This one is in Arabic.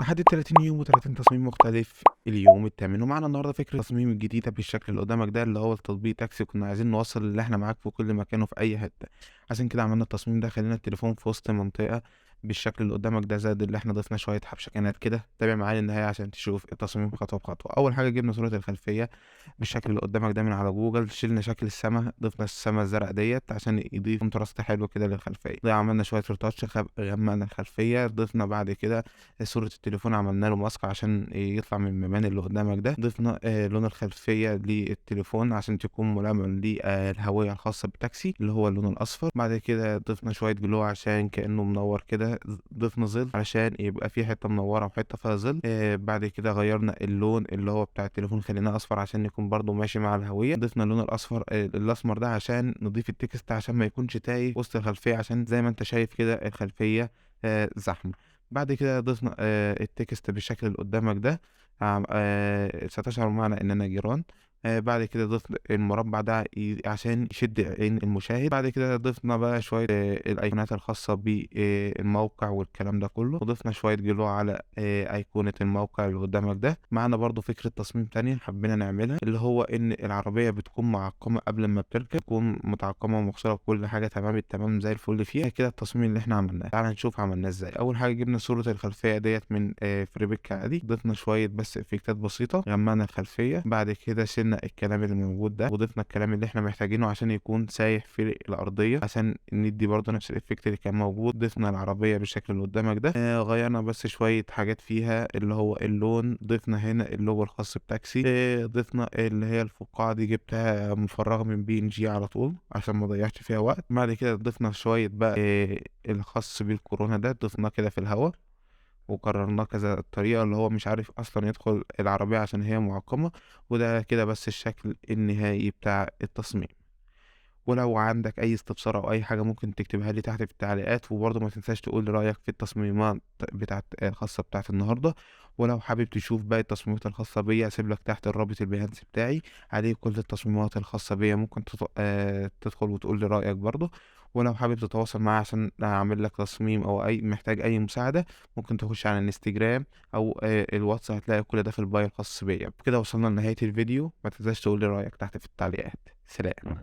تحدد 30 يوم و30 تصميم مختلف اليوم التامن. ومعانا النهارده فكرة التصميم الجديدة بالشكل اللي قدامك ده، اللي هو التطبيق تاكسي. كنا عايزين نوصل اللي احنا معاك في كل مكان وفي أي حتة. عشان كده عملنا التصميم ده، خلينا التليفون في وسط منطقة بالشكل اللي قدامك ده، زائد اللي احنا ضفنا شوية حبشكنات كده. تابع معايا للنهاية عشان تشوف التصميم خطوة بخطوة. أول حاجة جبنا صورة الخلفية بالشكل اللي قدامك ده من على جوجل. شيلنا شكل السما، ضفنا السما الزرقاء ديت عشان يضيف كونتراست حلو كده للخلفية. ده عملنا شوية ريتاتش، غمقنا الخلفية. ضفنا بعد كده صورة التليفون، عملنا له ماسك عشان يطلع من المبان اللي قدامك ده. ضفنا لون الخلفية للتليفون عشان تكون ملائمة للهوية الخاصة بتاكسي اللي هو اللون الأصفر. بعد كده ضفنا شوية جلو عشان كأنه منور كده. ضفنا ظل علشان يبقى في حتة منورة وحتة فيها ظل. بعد كده غيرنا اللون اللي هو بتاع التليفون، خليناه أصفر عشان يكون برضو ماشي مع الهوية. ضفنا اللون الأصفر الأسمر ده عشان نضيف التكست عشان ما يكونش تايه وسط الخلفية، عشان زي ما انت شايف كده الخلفية زحمة. بعد كده ضفنا التكست بالشكل اللي قدامك ده. ستشعر معنا اننا جيران. بعد كده ضفنا المربع ده عشان يشد عين المشاهد. بعد كده ضفنا بقى شوية الايقونات الخاصة بالموقع والكلام ده كله. وضفنا شوية جلو على ايقونة الموقع اللي قدامك ده. معانا برضو فكرة تصميم تانية حبينا نعملها، اللي هو ان العربية بتكون معقمة قبل ما بتركب، تكون متعقمة ومغسولة كل حاجة تمام التمام زي الفل فيها كده. التصميم اللي احنا عملناه، تعال نشوف عملناه ازاي. اول حاجة جبنا صورة الخلفية ديت من فريبك عادي. ضفنا شوية بس افكتات بسيطة، غمقنا الخلفية. بعد كده شلنا الكلام اللي موجود ده وضفنا الكلام اللي احنا محتاجينه عشان يكون سايح في الأرضية، عشان ندي برضه نفس الافكت اللي كان موجود. ضفنا العربية بالشكل اللي قدامك ده. غيرنا بس شوية حاجات فيها، اللي هو اللون. ضفنا هنا اللوجو الخاص بتاكسي. ضفنا اللي هي الفقاعة دي جبتها مفرغة من PNG على طول عشان ما ضيعش فيها وقت. بعد كده ضفنا شوية بقى الخاص بالكورونا ده، ضفناه كده في الهواء وكررناه كذا طريقة، اللي هو مش عارف أصلا يدخل العربية عشان هي معقمة. وده كده بس الشكل النهائي بتاع التصميم. ولو عندك أي استفسار أو أي حاجة ممكن تكتبها لي تحت في التعليقات. وبرضه ما تنساش تقول لي رأيك في التصميمات بتاعت الخاصة بتاعت النهاردة. ولو حابب تشوف باقي التصميمات الخاصة بيا، أسيب لك تحت الرابط البيهانس بتاعي عليه كل التصميمات الخاصة بيا. ممكن تدخل وتقول لي رأيك برضه. ولو حابب تتواصل معايا عشان أعمل لك تصميم أو محتاج أي مساعدة، ممكن تخش على الانستجرام أو الواتس. هتلاقي كل ده في البايو الخاص بيا. بكده وصلنا لنهاية الفيديو. ما تنساش تقول لي رأيك تحت في التعليقات. سلام.